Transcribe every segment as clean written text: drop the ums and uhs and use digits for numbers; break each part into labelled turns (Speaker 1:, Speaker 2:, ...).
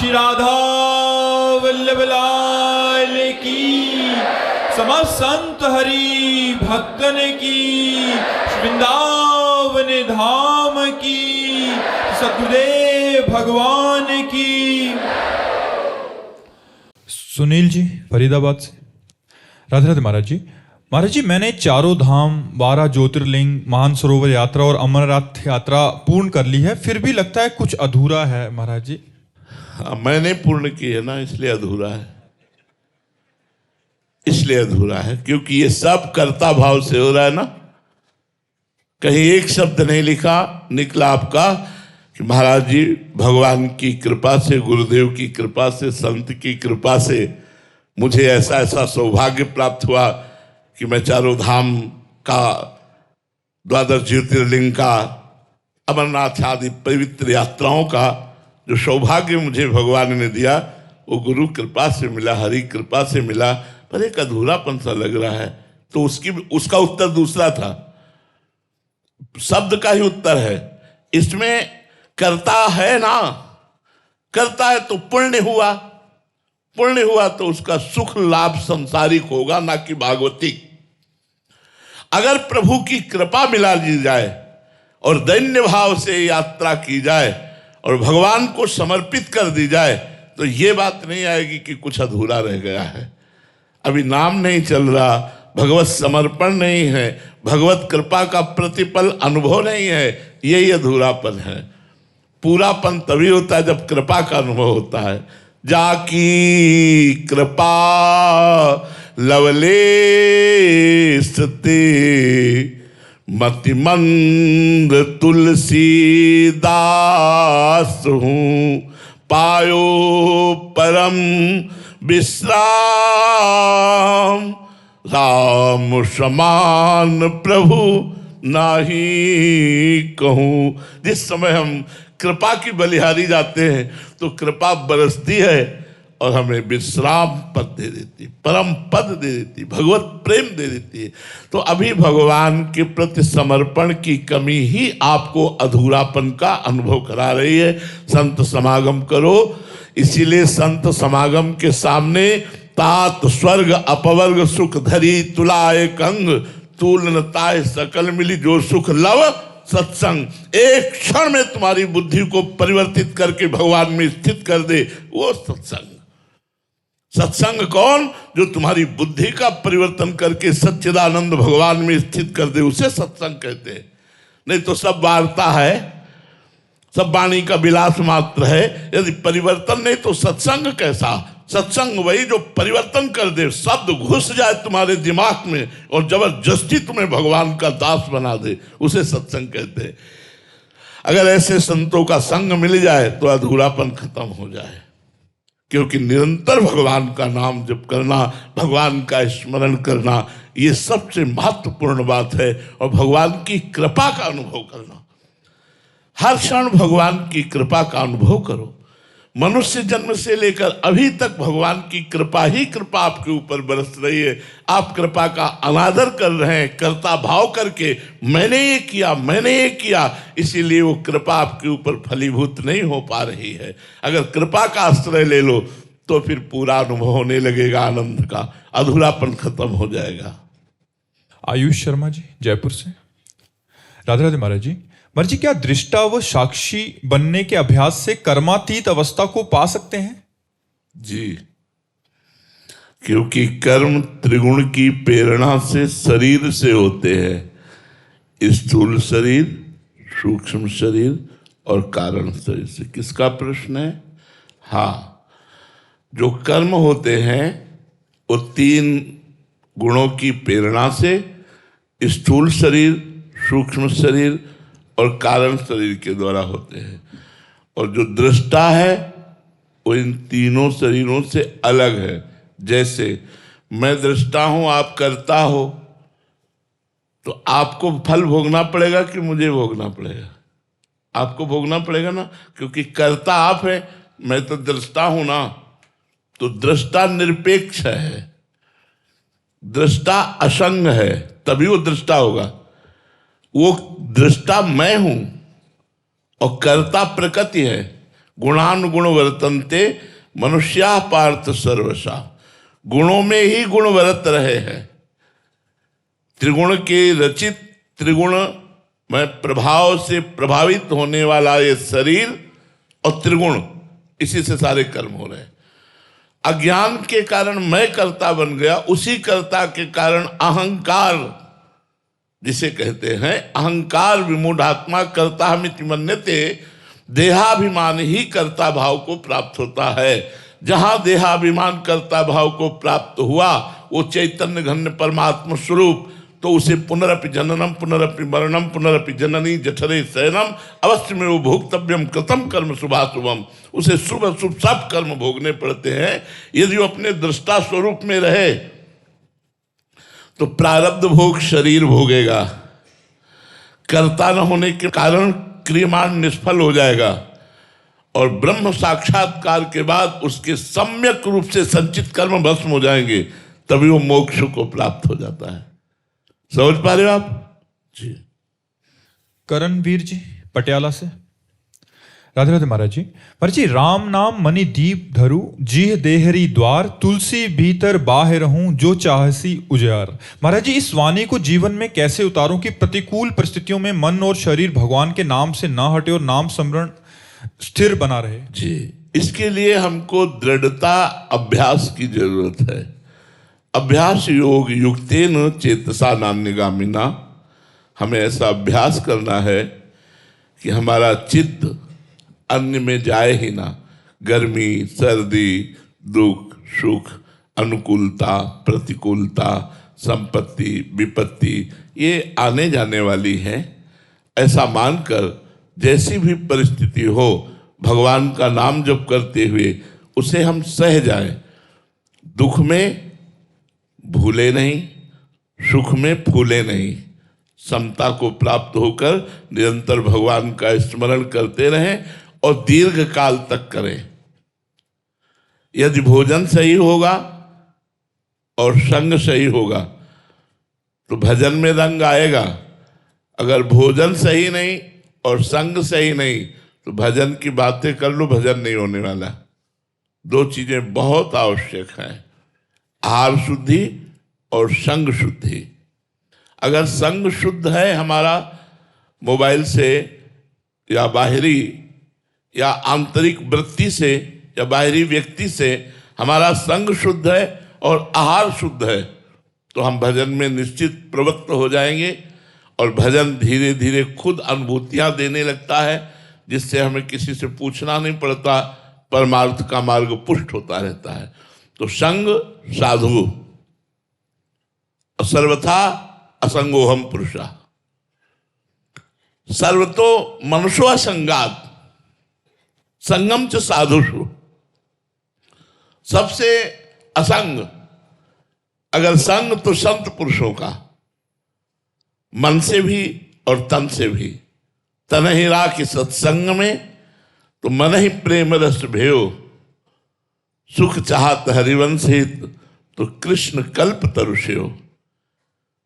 Speaker 1: श्री राधा वल्लभ लाल की, समस्त संत हरि भक्तन की, वृंदावन धाम की, सतगुरुदेव भगवान की।
Speaker 2: सुनील जी फरीदाबाद से। राधे राधे महाराज जी। महाराज जी, मैंने चारों धाम, 12 ज्योतिर्लिंग, मानसरोवर यात्रा और अमरनाथ यात्रा पूर्ण कर ली है, फिर भी लगता है कुछ अधूरा है महाराज जी।
Speaker 3: मैंने पूर्ण की है ना, इसलिए अधूरा है। इसलिए अधूरा है क्योंकि ये सब कर्ता भाव से हो रहा है ना। कहीं एक शब्द नहीं निकला आपका कि महाराज जी भगवान की कृपा से, गुरुदेव की कृपा से, संत की कृपा से मुझे ऐसा ऐसा सौभाग्य प्राप्त हुआ कि मैं चारों धाम का, 12 ज्योतिर्लिंग का, अमरनाथ आदि पवित्र यात्राओं का जो सौभाग्य मुझे भगवान ने दिया वो गुरु कृपा से मिला, हरि कृपा से मिला। पर एक अधूरापन सा लग रहा है। तो उसका उत्तर दूसरा था, शब्द का ही उत्तर है। इसमें करता है ना, करता है तो पुण्य हुआ, पुण्य हुआ तो उसका सुख लाभ संसारिक होगा, ना कि भागवतिक। अगर प्रभु की कृपा मिला ली जाए और दैन्य भाव से यात्रा की जाए और भगवान को समर्पित कर दी जाए तो ये बात नहीं आएगी कि कुछ अधूरा रह गया है, अभी नाम नहीं चल रहा, भगवत समर्पण नहीं है, भगवत कृपा का प्रतिपल अनुभव नहीं है। यही अधूरापन है। पूरापन तभी होता है जब कृपा का अनुभव होता है। जाकी कृपा लवलेश ते मतिमंद तुलसीदास हूँ, पायो परम विश्राम, राम समान प्रभु नाही कहूँ। जिस समय हम कृपा की बलिहारी जाते हैं तो कृपा बरसती है और हमें विश्राम पद दे देती, परम पद दे देती, भगवत प्रेम दे देती है। तो अभी भगवान के प्रति समर्पण की कमी ही आपको अधूरापन का अनुभव करा रही है। संत समागम करो, इसीलिए संत समागम के सामने तात स्वर्ग अपवर्ग सुख धरी तुलाए कंग, तूलनताए सकल मिली जो सुख लव सत्संग। एक क्षण में तुम्हारी बुद्धि को परिवर्तित करके भगवान में स्थित कर दे, वो सत्संग। सत्संग कौन? जो तुम्हारी बुद्धि का परिवर्तन करके सच्चिदानंद भगवान में स्थित कर दे, उसे सत्संग कहते हैं। नहीं तो सब वार्ता है, सब वाणी का विलास मात्र है। यदि परिवर्तन नहीं तो सत्संग कैसा? सत्संग वही जो परिवर्तन कर दे, शब्द घुस जाए तुम्हारे दिमाग में और जबरदस्ती तुम्हें भगवान का दास बना दे, उसे सत्संग कहते हैं। अगर ऐसे संतों का संग मिल जाए तो अधूरापन खत्म हो जाए, क्योंकि निरंतर भगवान का नाम जप करना, भगवान का स्मरण करना, ये सबसे महत्वपूर्ण बात है। और भगवान की कृपा का अनुभव करना, हर क्षण भगवान की कृपा का अनुभव करो। मनुष्य जन्म से लेकर अभी तक भगवान की कृपा ही कृपा आपके ऊपर बरस रही है। आप कृपा का अनादर कर रहे हैं, कर्ता भाव करके, मैंने ये किया, मैंने ये किया, इसीलिए वो कृपा आपके ऊपर फलीभूत नहीं हो पा रही है। अगर कृपा का आश्रय ले लो तो फिर पूरा अनुभव होने लगेगा आनंद का, अधूरापन खत्म हो जाएगा।
Speaker 2: आयुष शर्मा जी जयपुर से। राधे राधे महाराज जी। महाराज जी, क्या दृष्टा व साक्षी बनने के अभ्यास से कर्मातीत अवस्था को पा सकते हैं?
Speaker 3: जी, क्योंकि कर्म त्रिगुण की प्रेरणा से शरीर से होते हैं, स्थूल शरीर, सूक्ष्म शरीर और कारण शरीर से। किसका प्रश्न है? हाँ, जो कर्म होते हैं वो 3 गुणों की प्रेरणा से स्थूल शरीर, सूक्ष्म शरीर और कारण शरीर के द्वारा होते हैं। और जो दृष्टा है वो इन तीनों शरीरों से अलग है। जैसे मैं दृष्टा हूं, आप करता हो, तो आपको फल भोगना पड़ेगा कि मुझे भोगना पड़ेगा? आपको भोगना पड़ेगा ना, क्योंकि करता आप है, मैं तो दृष्टा हूं ना। तो दृष्टा निरपेक्ष है, दृष्टा असंग है, तभी वो दृष्टा होगा। वो दृष्टा मैं हूं और कर्ता प्रकृति है। गुणानुगुण वर्तन्ते मनुष्या पार्थ सर्वसा। गुणों में ही गुणवरत रहे हैं। त्रिगुण के रचित, त्रिगुण में प्रभाव से प्रभावित होने वाला ये शरीर और त्रिगुण, इसी से सारे कर्म हो रहे हैं। अज्ञान के कारण मैं कर्ता बन गया, उसी कर्ता के कारण अहंकार जिसे कहते हैं, अहंकार विमूढ़ात्मा कर्ता हमिति मन्यते, देहाभिमान ही कर्ता भाव को प्राप्त होता है। जहां देहाभिमान कर्ता भाव को प्राप्त हुआ वो चैतन्य घन परमात्मा स्वरूप, तो उसे पुनरपि जननम पुनरपि मरणम पुनरपि जननी जठरे शयनम अवश्य में वो भोक्तव्यम कृतम कर्म शुभाशुभम, उसे शुभ अशुभ सब कर्म भोगने पड़ते हैं। यदि वो अपने दृष्टा स्वरूप में रहे तो प्रारब्ध भोग शरीर भोगेगा, कर्ता न होने के कारण क्रियमाण निष्फल हो जाएगा, और ब्रह्म साक्षात्कार के बाद उसके सम्यक रूप से संचित कर्म भस्म हो जाएंगे, तभी वो मोक्ष को प्राप्त हो जाता है। समझ पा रहे हो आप जी?
Speaker 2: करणवीर जी पटियाला से। राधे राधे महाराज जी। महाराज जी, राम नाम मणि दीप धरु, जीह देहरी द्वार, तुलसी भीतर बाहर रहूं, जो चाहसी उजियार। महाराज जी, इस वाणी को जीवन में कैसे उतारूं कि प्रतिकूल परिस्थितियों में मन और शरीर भगवान के नाम से ना हटे और नाम स्मरण स्थिर बना रहे?
Speaker 3: जी, इसके लिए हमको दृढ़ता अभ्यास की जरूरत है। अभ्यास योग युक्तेन चेतसा नान्यगामिना, हमें ऐसा अभ्यास करना है कि हमारा चित्त अन्य में जाए ही ना। गर्मी, सर्दी, दुख, सुख, अनुकूलता, प्रतिकूलता, संपत्ति, विपत्ति, ये आने जाने वाली है। ऐसा मानकर जैसी भी परिस्थिति हो, भगवान का नाम जप करते हुए उसे हम सह जाएं। दुख में भूले नहीं, सुख में फूले नहीं, समता को प्राप्त होकर निरंतर भगवान का स्मरण करते रहें और दीर्घ काल तक करें। यदि भोजन सही होगा और संग सही होगा तो भजन में रंग आएगा। अगर भोजन सही नहीं और संग सही नहीं तो भजन की बातें कर लो, भजन नहीं होने वाला। दो चीजें बहुत आवश्यक हैं, आहार शुद्धि और संग शुद्धि। अगर संग शुद्ध है हमारा, मोबाइल से या बाहरी या आंतरिक वृत्ति से या बाहरी व्यक्ति से हमारा संग शुद्ध है और आहार शुद्ध है, तो हम भजन में निश्चित प्रवृत्त हो जाएंगे और भजन धीरे धीरे खुद अनुभूतियां देने लगता है, जिससे हमें किसी से पूछना नहीं पड़ता, परमार्थ का मार्ग पुष्ट होता रहता है। तो संग साधु, सर्वथा असंगोहम पुरुषा, सर्वतो मनुष्यो असंगात संगम च साधुषु। सबसे असंग, अगर संग तो संत पुरुषों का, मन से भी और तन से भी। तन ही राखि सत्संग में तो मन ही प्रेम रस भयो, सुख चाहत हरिवंश हित तो कृष्ण कल्प तरुष्यो।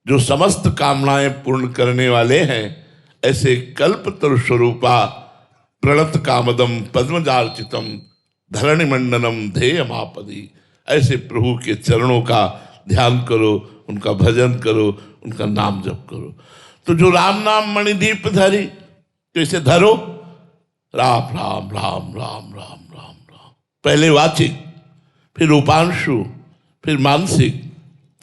Speaker 3: जो समस्त कामनाएं पूर्ण करने वाले हैं, ऐसे कल्प तरु स्वरूपा प्रणत कामदम पद्मजार्चितम धरणि मंडनम ध्येयमापदी। ऐसे प्रभु के चरणों का ध्यान करो, उनका भजन करो, उनका नाम जप करो। तो जो राम नाम मणिदीप धरी, तो इसे धरो, राम राम राम राम राम राम राम, पहले वाचिक, फिर उपांशु, फिर मानसिक,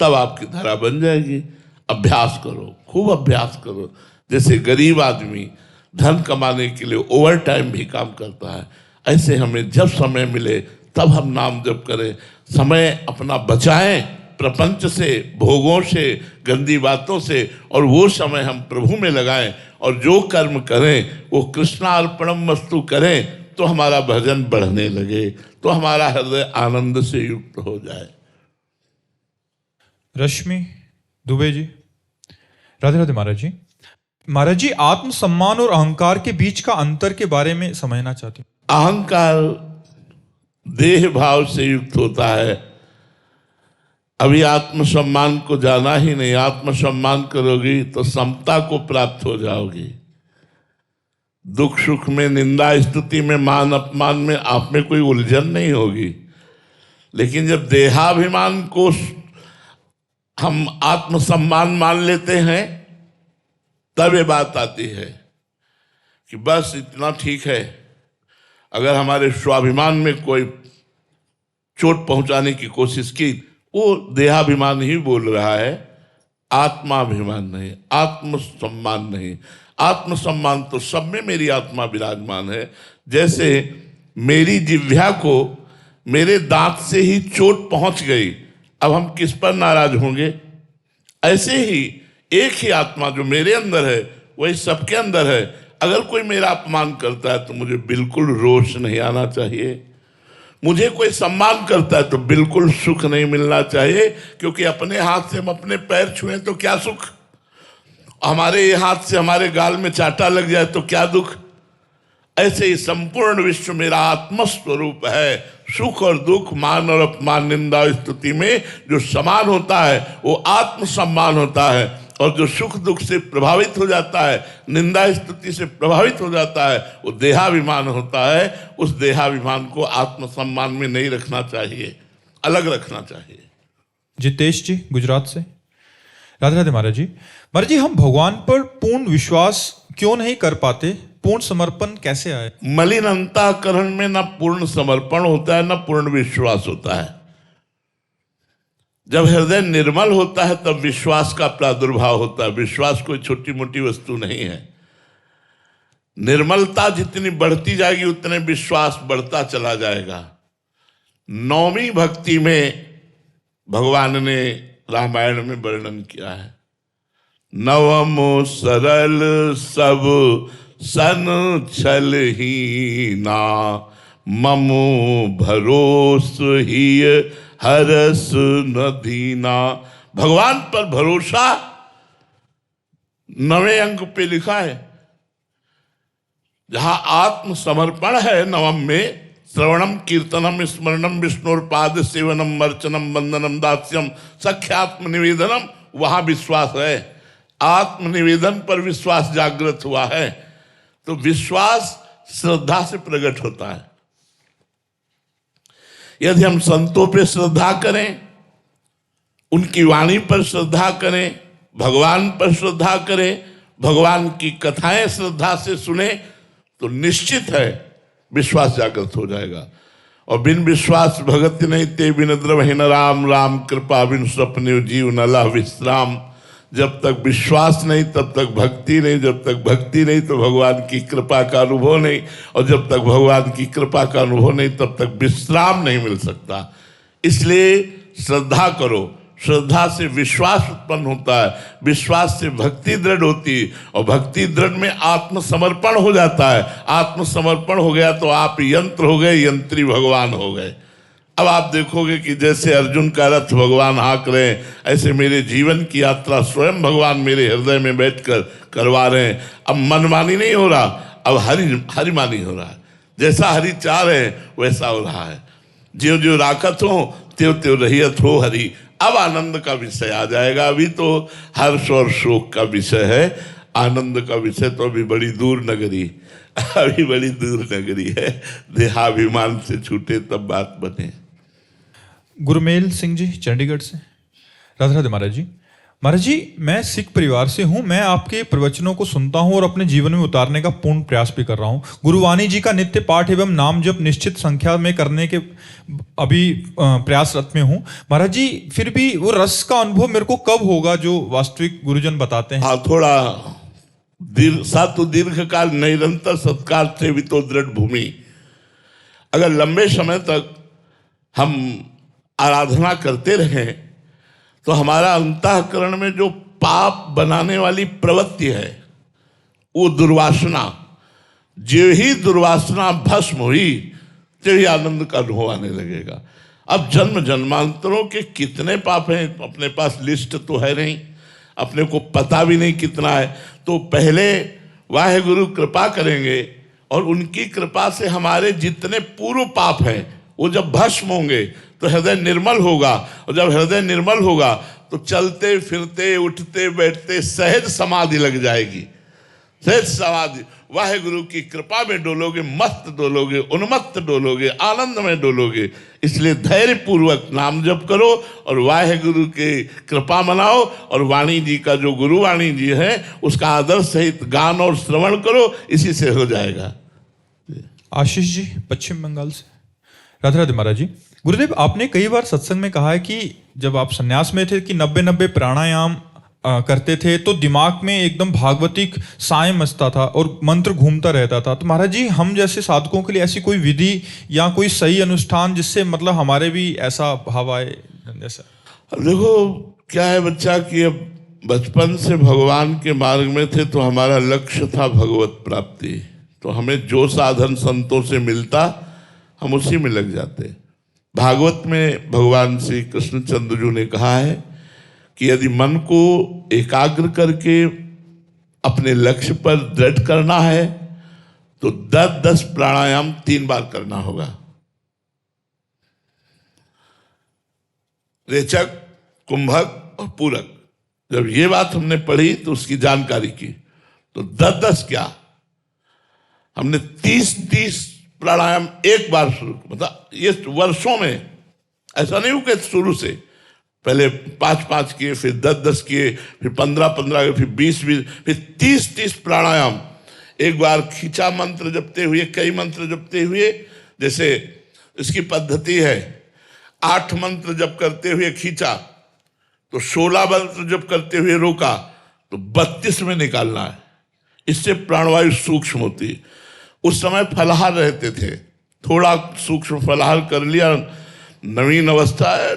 Speaker 3: तब आपकी धारा बन जाएगी। अभ्यास करो, खूब अभ्यास करो। जैसे गरीब आदमी धन कमाने के लिए ओवर टाइम भी काम करता है, ऐसे हमें जब समय मिले तब हम नाम जप करें। समय अपना बचाएं प्रपंच से, भोगों से, गंदी बातों से, और वो समय हम प्रभु में लगाएं और जो कर्म करें वो कृष्णार्पणम वस्तु करें, तो हमारा भजन बढ़ने लगे, तो हमारा हृदय आनंद से युक्त हो जाए।
Speaker 2: रश्मि दुबे जी। राधे राधे महाराज जी। महाराज जी, आत्मसम्मान और अहंकार के बीच का अंतर के बारे में समझना चाहती हूं।
Speaker 3: अहंकार देह भाव से युक्त होता है। अभी आत्मसम्मान को जाना ही नहीं, आत्मसम्मान करोगी तो समता को प्राप्त हो जाओगी। दुख सुख में, निंदा स्तुति में, मान अपमान में आप में कोई उलझन नहीं होगी। लेकिन जब देहाभिमान को हम आत्मसम्मान मान लेते हैं, तब ये बात आती है कि बस इतना ठीक है। अगर हमारे स्वाभिमान में कोई चोट पहुंचाने की कोशिश की, वो देहाभिमान ही बोल रहा है, आत्माभिमान नहीं, आत्मसम्मान नहीं। आत्मसम्मान तो सब में मेरी आत्मा विराजमान है। जैसे मेरी जिह्वा को मेरे दांत से ही चोट पहुंच गई, अब हम किस पर नाराज होंगे? ऐसे ही एक ही आत्मा जो मेरे अंदर है वही सबके अंदर है। अगर कोई मेरा अपमान करता है तो मुझे बिल्कुल रोष नहीं आना चाहिए। मुझे कोई सम्मान करता है तो बिल्कुल सुख नहीं मिलना चाहिए, क्योंकि अपने हाथ से हम अपने पैर छुएं तो क्या सुख, हमारे हाथ से हमारे गाल में चाटा लग जाए तो क्या दुख। ऐसे ही संपूर्ण विश्व मेरा आत्मस्वरूप है। सुख और दुख, मान और अपमान, निंदा स्तुति में जो समान होता है वो आत्मसम्मान होता है, और जो सुख दुख से प्रभावित हो जाता है, निंदा स्तुति से प्रभावित हो जाता है, वो देहाभिमान होता है। उस देहाभिमान को आत्मसम्मान में नहीं रखना चाहिए, अलग रखना चाहिए।
Speaker 2: जितेश जी गुजरात से, राधे राधे महाराज जी। महाराज जी, हम भगवान पर पूर्ण विश्वास क्यों नहीं कर पाते? पूर्ण समर्पण कैसे आए?
Speaker 3: मलिन अंतःकरण में न पूर्ण समर्पण होता है, न पूर्ण विश्वास होता है। जब हृदय निर्मल होता है तब विश्वास का प्रादुर्भाव होता है। विश्वास कोई छोटी मोटी वस्तु नहीं है। निर्मलता जितनी बढ़ती जाएगी उतने विश्वास बढ़ता चला जाएगा। नौवीं भक्ति में भगवान ने रामायण में वर्णन किया है, नवमो सरल सब सन छलहीना, ममो भरोस ही हरस नदीना। भगवान पर भरोसा 9वें अंक पे लिखा है। जहां आत्मसमर्पण है नवम में, श्रवणम कीर्तनम स्मरणम विष्णुर्पाद सेवनम अर्चनम वंदनम दास्यम सख्यात्म निवेदनम, वहां विश्वास है। आत्मनिवेदन पर विश्वास जागृत हुआ है। तो विश्वास श्रद्धा से प्रकट होता है। यदि हम संतों पे श्रद्धा करें, उनकी वाणी पर श्रद्धा करें, भगवान पर श्रद्धा करें, भगवान की कथाएं श्रद्धा से सुने, तो निश्चित है विश्वास जागृत हो जाएगा। और बिन विश्वास भगत नहीं ते बिन द्रवहि न राम, राम कृपा बिन स्वप्न जीव न लह विश्राम। जब तक विश्वास नहीं तब तक भक्ति नहीं, जब तक भक्ति नहीं तो भगवान की कृपा का अनुभव नहीं, और जब तक भगवान की कृपा का अनुभव नहीं तब तक विश्राम नहीं मिल सकता। इसलिए श्रद्धा करो। श्रद्धा से विश्वास उत्पन्न होता है, विश्वास से भक्ति दृढ़ होती है, और भक्ति दृढ़ में आत्मसमर्पण हो जाता है। आत्मसमर्पण हो गया तो आप यंत्र हो गए, यंत्री भगवान हो गए। अब आप देखोगे कि जैसे अर्जुन का रथ भगवान हाँक रहे हैं, ऐसे मेरे जीवन की यात्रा स्वयं भगवान मेरे हृदय में बैठकर करवा रहे हैं। अब मनमानी नहीं हो रहा, अब हरिमानी हो रहा है। जैसा हरि चाह रहे हैं वैसा हो रहा है। ज्यों ज्यों राखत हो त्यों त्यों रहियत हो हरि। अब आनंद का विषय आ जाएगा। अभी तो हर्ष और शोक का विषय है, आनंद का विषय तो अभी बड़ी दूर नगरी, अभी बड़ी दूर नगरी है। देहाभिमान से छूटे तब बात बने।
Speaker 2: गुरमेल सिंह जी चंडीगढ़ से, राधे राधे महाराज जी। महाराज जी, मैं सिख परिवार से हूँ। मैं आपके प्रवचनों को सुनता हूँ और अपने जीवन में उतारने का पूर्ण प्रयास भी कर रहा हूँ। गुरुवाणी जी का नित्य पाठ एवं नाम जप निश्चित संख्या में करने के अभी प्रयासरत में हूँ। महाराज जी, फिर भी वो रस का अनुभव मेरे को कब होगा जो वास्तविक गुरुजन बताते हैं?
Speaker 3: हाँ, थोड़ा सातु दीर्घ काल निरंतर सत्कार से भी तो दृढ़ भूमि। अगर लंबे समय तक हम आराधना करते रहें तो हमारा अंतःकरण में जो पाप बनाने वाली प्रवृत्ति है वो दुर्वासना, जो ही दुर्वासना भस्म हुई तो ही आनंद का अनुभव आने लगेगा। अब जन्म जन्मांतरों के कितने पाप हैं अपने पास लिस्ट तो है नहीं, अपने को पता भी नहीं कितना है। तो पहले वाहेगुरु कृपा करेंगे और उनकी कृपा से हमारे जितने पूर्व पाप हैं वो जब भस्म होंगे तो हृदय निर्मल होगा, और जब हृदय निर्मल होगा तो चलते फिरते उठते बैठते सहज समाधि लग जाएगी। सहज समाधि, वाहेगुरु की कृपा में डोलोगे, मस्त डोलोगे, उन्मत्त डोलोगे, आनंद में डोलोगे। इसलिए धैर्य पूर्वक नाम जप करो और वाहेगुरु के कृपा मनाओ, और वाणी जी का जो गुरुवाणी जी है उसका आदर सहित गान और श्रवण करो, इसी से हो जाएगा।
Speaker 2: आशीष जी पश्चिम बंगाल से। राधे राधे महाराज जी। गुरुदेव, आपने कई बार सत्संग में कहा है कि जब आप सन्यास में थे कि 90 प्राणायाम करते थे तो दिमाग में एकदम भागवतिक साय मचता था और मंत्र घूमता रहता था। तो महाराज जी, हम जैसे साधकों के लिए ऐसी कोई विधि या कोई सही अनुष्ठान जिससे मतलब हमारे भी ऐसा भाव आए जैसा?
Speaker 3: देखो क्या है बच्चा कि अब बचपन से भगवान के मार्ग में थे तो हमारा लक्ष्य था भगवत प्राप्ति। तो हमें जो साधन संतों से मिलता हम उसी में लग जाते। भागवत में भगवान श्री कृष्णचंद्र जी ने कहा है कि यदि मन को एकाग्र करके अपने लक्ष्य पर दृढ़ करना है तो 10-10 प्राणायाम 3 बार करना होगा। रेचक, कुंभक और पूरक। जब ये बात हमने पढ़ी तो उसकी जानकारी की तो 10-10 क्या, हमने 30-30 प्राणायाम एक बार शुरू, मतलब ये वर्षों में, ऐसा नहीं हुआ कि शुरू से पहले 5-5 किए, फिर 10-10 किए, फिर 15-15, फिर 20-20, फिर 30-30 प्राणायाम एक बार खींचा मंत्र जपते हुए, कई मंत्र जपते हुए। जैसे इसकी पद्धति है 8 मंत्र जप करते हुए खींचा तो 16 मंत्र जप करते हुए रोका तो 32 में निकालना है। इससे प्राणवायु सूक्ष्म होती है। उस समय फलाहार रहते थे, थोड़ा सूक्ष्म फलाहार कर लिया, नवीन अवस्था है,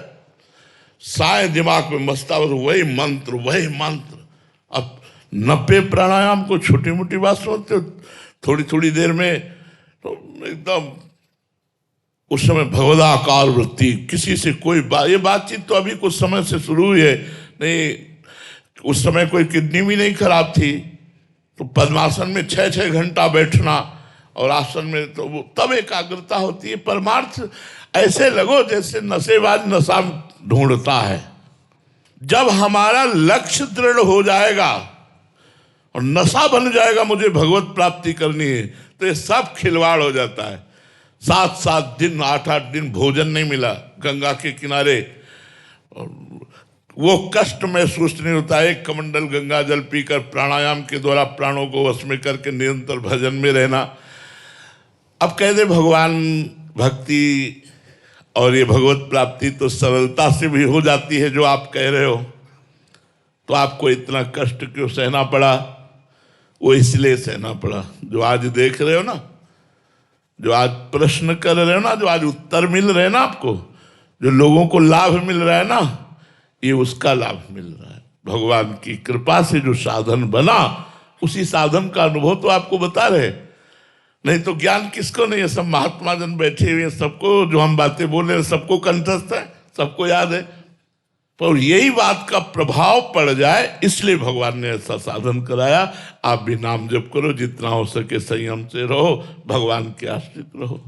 Speaker 3: साय दिमाग में मस्ता, वही मंत्र। अब 90 प्राणायाम को छोटी मोटी बात समझते हो, थोड़ी थोड़ी देर में तो एकदम उस समय भगवदाकार वृत्ति, किसी से कोई ये बातचीत तो अभी कुछ समय से शुरू हुई है, नहीं उस समय कोई किडनी भी नहीं खराब थी। तो पद्मासन में 6-6 घंटा बैठना और आसन में, तो वो तब एकाग्रता होती है। परमार्थ ऐसे लगो जैसे नशेबाज नशा ढूंढता है। जब हमारा लक्ष्य दृढ़ हो जाएगा और नशा बन जाएगा मुझे भगवत प्राप्ति करनी है, तो ये सब खिलवाड़ हो जाता है। 7-7 दिन 8-8 दिन भोजन नहीं मिला गंगा के किनारे, और वो कष्ट महसूस नहीं होता। एक कमंडल गंगा जल पीकर प्राणायाम के द्वारा प्राणों को वश में करके निरंतर भजन में रहना। अब कह दे भगवान भक्ति और ये भगवत प्राप्ति तो सरलता से भी हो जाती है जो आप कह रहे हो, तो आपको इतना कष्ट क्यों सहना पड़ा? वो इसलिए सहना पड़ा जो आज देख रहे हो ना, जो आज प्रश्न कर रहे हो ना, जो आज उत्तर मिल रहे हैं ना आपको, जो लोगों को लाभ मिल रहा है ना, ये उसका लाभ मिल रहा है। भगवान की कृपा से जो साधन बना उसी साधन का अनुभव तो आपको बता रहे। नहीं तो ज्ञान किसको नहीं है? सब महात्मा जन बैठे हुए हैं, सबको जो हम बातें बोल रहे हैं सबको कंठस्थ है, सबको याद है। पर यही बात का प्रभाव पड़ जाए इसलिए भगवान ने ऐसा साधन कराया। आप भी नाम जप करो, जितना हो सके संयम से रहो, भगवान के आश्रित रहो।